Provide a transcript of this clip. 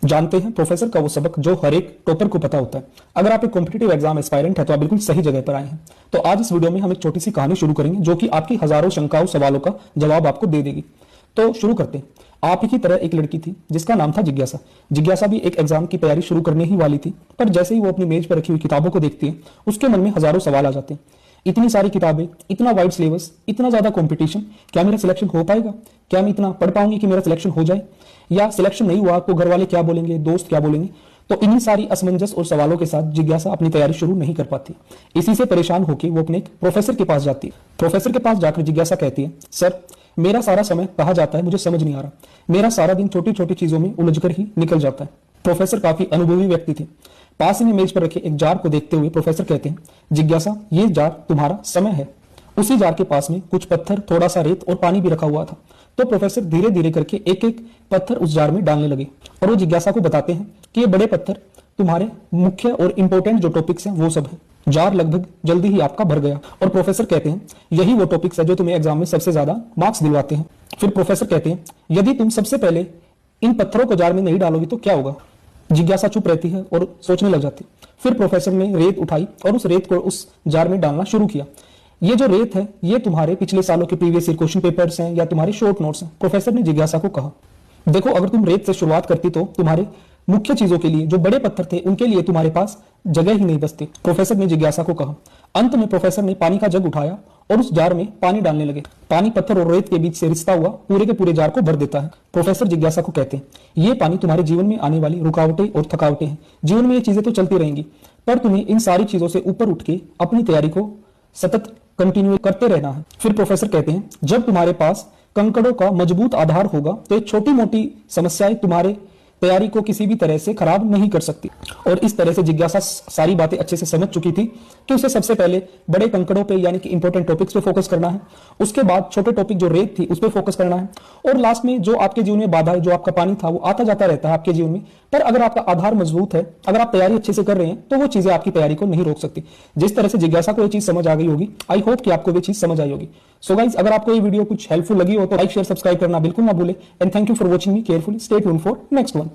जानते हैं प्रोफेसर का वो सबक जो हर एक टॉपर को पता होता है। अगर आप एक कॉम्पिटिटिव एग्जाम एस्पायरेंट है तो आप बिल्कुल सही जगह पर आए हैं। तो आज इस वीडियो में हम एक छोटी सी कहानी शुरू करेंगे जो कि आपकी हजारों शंकाओं सवालों का जवाब आपको दे देगी। तो शुरू करते हैं। आप ही की तरह एक लड़की थी जिसका नाम था जिज्ञासा। जिज्ञासा भी एक एग्जाम की तैयारी शुरू करने ही वाली थी, पर जैसे ही वो अपनी मेज पर रखी हुई किताबों को देखती है उसके मन में हजारों सवाल आ जाते हैं। इतनी सारी किताबें, इतना वाइड सिलेबस, इतना ज्यादा कंपटीशन, क्या मेरा सिलेक्शन हो पाएगा? क्या मैं इतना पढ़ पाऊंगी कि मेरा सिलेक्शन हो जाए? या सिलेक्शन नहीं हुआ तो घर वाले क्या बोलेंगे, दोस्त क्या बोलेंगे? तो इन्हीं सारी असमंजस और सवालों के साथ जिज्ञासा अपनी तैयारी शुरू नहीं कर पाती। इसी से परेशान होकर वो अपने एक प्रोफेसर के पास जाती है। प्रोफेसर के पास जाकर जिज्ञासा कहती है, सर मेरा सारा समय कहा जाता है, मुझे समझ नहीं आ रहा। मेरा सारा दिन छोटी छोटी चीजों में उलझकर ही निकल जाता है। प्रोफेसर काफी अनुभवी व्यक्ति थे। पास ही में मेज पर रखे एक जार को देखते हुए प्रोफेसर कहते हैं, जिज्ञासा ये जार तुम्हारा समय है। उसी जार के पास में कुछ पत्थर, थोड़ा सा रेत और पानी भी रखा हुआ था। तो प्रोफेसर धीरे धीरे करके एक एक पत्थर उस जार में डालने लगे और वो जिज्ञासा को बताते हैं कि ये बड़े पत्थर तुम्हारे मुख्य और इंपॉर्टेंट जो टॉपिक्स हैं वो सब है। जार लगभग जल्दी ही आपका भर गया और प्रोफेसर कहते हैं यही वो टॉपिक्स है जो तुम्हें एग्जाम में सबसे ज्यादा मार्क्स दिलवाते हैं। फिर प्रोफेसर कहते हैं यदि तुम सबसे पहले इन पत्थरों को जार में नहीं डालोगी तो क्या होगा? जिज्ञासा चुप रहती है और सोचने लग जाती है। फिर प्रोफेसर ने रेत उठाई और उस रेत को उस जार में डालना शुरू किया। ये जो रेत है ये तुम्हारे पिछले सालों के प्रीवियस ईयर क्वेश्चन पेपर्स हैं या तुम्हारे शॉर्ट नोट्स हैं। प्रोफेसर ने जिज्ञासा को कहा, देखो अगर तुम रेत से शुरुआत करती तो तुम्हारे मुख्य चीजों के लिए जो बड़े पत्थर थे उनके लिए तुम्हारे पास जगह ही नहीं बचती। प्रोफेसर ने जिज्ञासा को कहा। अंत में प्रोफेसर ने पानी का जग उठाया और उस जार में पानी डालने लगे। पानी पत्थर और रेत के बीच से रिश्ता हुआ पूरे के पूरे जार को भर देता है। प्रोफेसर जिज्ञासा को कहते हैं ये पानी तुम्हारे जीवन में आने वाली रुकावटें और थकावटें हैं। जीवन में ये चीजें तो चलती रहेंगी, पर तुम्हें इन सारी चीजों से ऊपर उठ के अपनी तैयारी को सतत कंटिन्यू करते रहना है। फिर प्रोफेसर कहते हैं जब तुम्हारे पास कंकड़ों का मजबूत आधार होगा तो ये छोटी मोटी समस्याएं तुम्हारे तैयारी को किसी भी तरह से खराब नहीं कर सकती। और इस तरह से जिज्ञासा सारी बातें अच्छे से समझ चुकी थी कि उसे सबसे पहले बड़े कंकड़ों पे यानी कि इंपॉर्टेंट टॉपिक्स पे फोकस करना है, उसके बाद छोटे टॉपिक जो रेत थी उस पे फोकस करना है, और लास्ट में जो आपके जीवन में बाधा है, जो आपका पानी था वो आता जाता रहता है आपके जीवन में, पर अगर आपका आधार मजबूत है, अगर आप तैयारी अच्छे से कर रहे हैं तो वो चीजें आपकी तैयारी को नहीं रोक सकती। जिस तरह से जिज्ञासा को ये चीज समझ आ गई होगी, आई होप कि आपको ये चीज समझ आई होगी। सो गाइस, अगर आपको ये वीडियो कुछ हेल्पफुल लगी हो तो लाइक शेयर सब्सक्राइब करना बिल्कुल ना भूले। And thank you for watching me carefully. Stay tuned for next one.